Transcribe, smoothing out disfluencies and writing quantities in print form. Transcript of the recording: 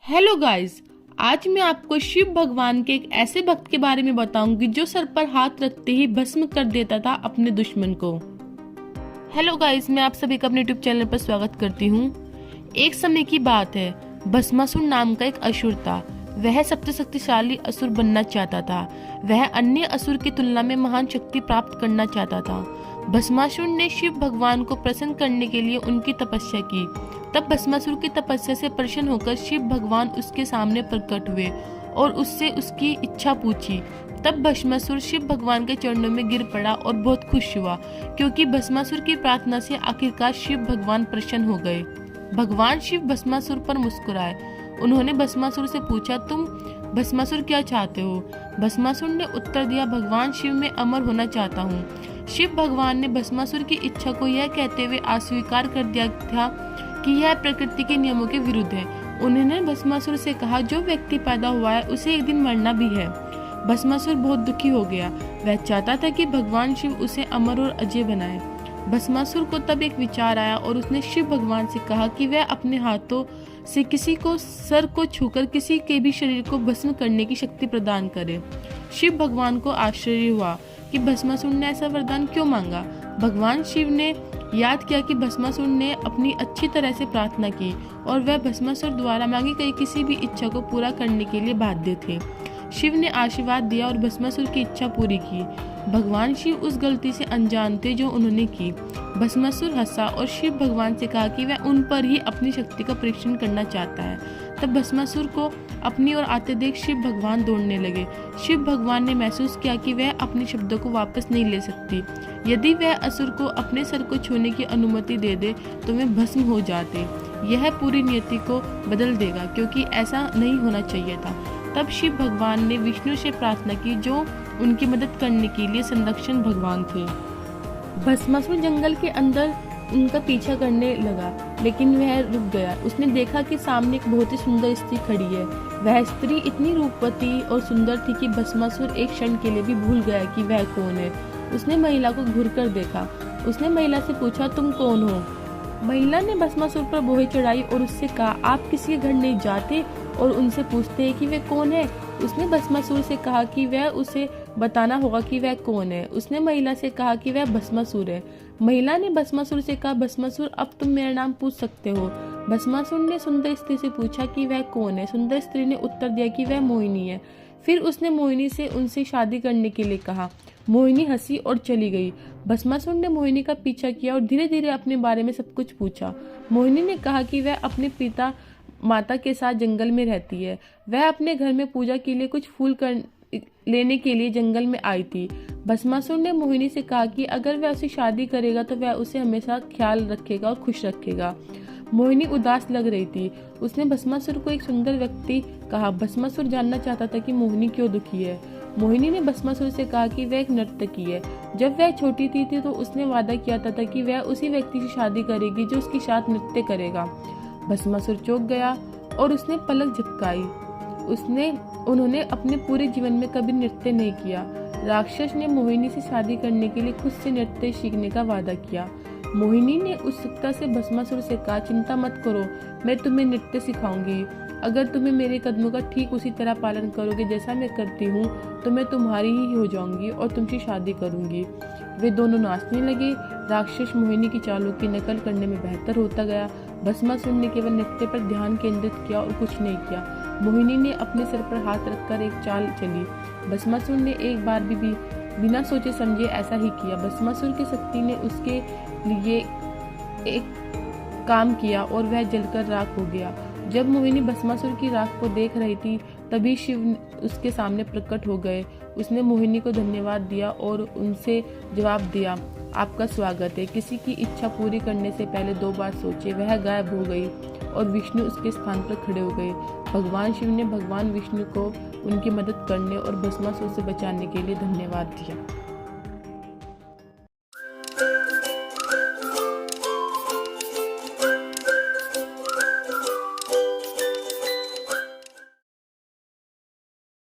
Hello guys, आज मैं आपको शिव भगवान के एक ऐसे भक्त के बारे में बताऊंगी जो सर पर हाथ रखते ही भस्म कर देता था अपने दुश्मन को। हेलो गाइस, मैं आप सभी का अपने यूट्यूब चैनल पर स्वागत करती हूँ। एक समय की बात है, भस्मासुर नाम का एक असुर था। वह सबसे शक्तिशाली असुर बनना चाहता था। वह अन्य असुर की तुलना में महान शक्ति प्राप्त करना चाहता था। भस्मासुर ने शिव भगवान को प्रसन्न करने के लिए उनकी तपस्या की। तब भस्मासुर की तपस्या से प्रसन्न होकर शिव भगवान उसके सामने प्रकट हुए और उससे उसकी इच्छा पूछी। तब भस्मासुर शिव भगवान के चरणों में गिर पड़ा और बहुत खुश हुआ, क्योंकि भस्मासुर की प्रार्थना से आखिरकार शिव भगवान प्रसन्न हो गए। भगवान शिव भस्मासुर पर मुस्कुराए। उन्होंने भस्मासुर से पूछा, तुम भस्मासुर क्या चाहते हो? भस्मासुर ने उत्तर दिया, भगवान शिव में अमर होना चाहता हूँ। शिव भगवान ने भस्मासुर की इच्छा को यह कहते हुए अस्वीकार कर दिया था कि यह प्रकृति के नियमों के विरुद्ध है। उन्होंने भस्मासुर से कहा, जो व्यक्ति पैदा हुआ है उसे एक दिन मरना भी है। भस्मासुर बहुत दुखी हो गया। वह चाहता था कि भगवान शिव उसे अमर और अजय बनाए। भस्मासुर को तब एक विचार आया और उसने शिव भगवान से कहा कि वह अपने हाथों से किसी को सर को छूकर किसी के भी शरीर को भस्म करने की शक्ति प्रदान करे। शिव भगवान को आश्चर्य हुआ कि भस्मासुर ने ऐसा वरदान क्यों मांगा। भगवान शिव ने याद किया कि भस्मासुर ने अपनी अच्छी तरह से प्रार्थना की और वह भस्मासुर द्वारा मांगी गई किसी भी इच्छा को पूरा करने के लिए बाध्य थे। शिव ने आशीर्वाद दिया और भस्मासुर की इच्छा पूरी की। भगवान शिव उस गलती से अनजान थे जो उन्होंने की। भस्मासुर हंसा और शिव भगवान से कहा कि वह उन पर ही अपनी शक्ति का परीक्षण करना चाहता है। तब भस्मासुर को अपनी ओर आते देख शिव भगवान दौड़ने लगे। शिव भगवान ने महसूस किया कि वह अपने शब्दों को वापस नहीं ले सकती। यदि वह असुर को अपने सर को छूने की अनुमति दे दे तो वे भस्म हो जाते। यह पूरी नियति को बदल देगा, क्योंकि ऐसा नहीं होना चाहिए था। तब शिव भगवान ने विष्णु से प्रार्थना की, जो उनकी मदद करने के लिए संरक्षण भगवान थे। भस्मासुर जंगल के अंदर उनका पीछा करने लगा, लेकिन वह रुक गया। उसने देखा कि सामने एक बहुत ही सुंदर स्त्री खड़ी है। वह स्त्री इतनी रूपवती और सुंदर थी कि भस्मासुर एक क्षण के लिए भी भूल गया कि वह कौन है। उसने महिला को घूरकर देखा। उसने महिला से पूछा, तुम कौन हो? महिला ने भस्मासुर पर बोहे चढ़ाई और उससे कहा, आप किसी के घर नहीं जाते और उनसे पूछते हैं कि वे कौन है? उसने भस्मासुर से कहा कि वह उसे बताना होगा कि वह कौन है। उसने महिला से कहा कि वह भस्मासुर है। महिला ने भस्मासुर से कहा, भस्मासुर, अब तुम मेरा नाम पूछ सकते हो। भस्मासुर ने सुंदर स्त्री से पूछा कि वह कौन है। सुंदर स्त्री ने उत्तर दिया कि वह मोहिनी है। फिर उसने मोहिनी से उनसे शादी करने के लिए कहा। मोहिनी हंसी और चली गई। भस्मासुर ने मोहिनी का पीछा किया और धीरे धीरे अपने बारे में सब कुछ पूछा। मोहिनी ने कहा कि वह अपने पिता माता के साथ जंगल में रहती है। वह अपने घर में पूजा के लिए कुछ फूल लेने के लिए जंगल में आई थी। भस्मासुर ने मोहिनी से कहा कि अगर वह उसे शादी करेगा तो वह उसे हमेशा ख्याल रखेगा और खुश रखेगा। मोहिनी उदास लग रही थी। उसने भस्मासुर को एक सुंदर व्यक्ति कहा। भस्मासुर जानना चाहता था कि मोहिनी क्यों दुखी है। मोहिनी ने भस्मासुर से कहा कि वह एक नर्तकी है। जब वह छोटी थी तो उसने वादा किया था कि वह उसी व्यक्ति से शादी करेगी जो उसके साथ नृत्य करेगा। भस्मासुर चौंक गया और उसने पलक झपकाई। उन्होंने अपने पूरे जीवन में कभी नृत्य नहीं किया। राक्षस ने मोहिनी से शादी करने के लिए खुद से नृत्य सीखने का वादा किया। मोहिनी ने उत्सुकता से भस्मासुर से कहा, चिंता मत करो, मैं तुम्हें नृत्य सिखाऊंगी। अगर तुम्हें मेरे कदमों का ठीक उसी तरह पालन करोगे जैसा मैं करती हूँ तो मैं तुम्हारी ही हो जाऊंगी और तुमसे शादी करूंगी। वे दोनों नाचने लगे। राक्षस मोहिनी की चालों की नकल करने में बेहतर होता गया। भस्मासुर ने केवल नृत्य पर ध्यान केंद्रित किया और कुछ नहीं किया। मोहिनी ने अपने सर पर हाथ रखकर एक चाल चली। भस्मासुर ने एक बार भी बिना सोचे समझे ऐसा ही किया। भस्मासुर की शक्ति ने उसके लिए एक काम किया और वह जलकर राख हो गया। जब मोहिनी भस्मासुर की राख को देख रही थी तभी शिव उसके सामने प्रकट हो गए। उसने मोहिनी को धन्यवाद दिया और उनसे जवाब दिया, आपका स्वागत है। किसी की इच्छा पूरी करने से पहले 2 बार सोचे। वह गायब हो गई और विष्णु उसके स्थान पर खड़े हो गए। भगवान शिव ने भगवान विष्णु को उनकी मदद करने और भस्मासुर से बचाने के लिए धन्यवाद दिया।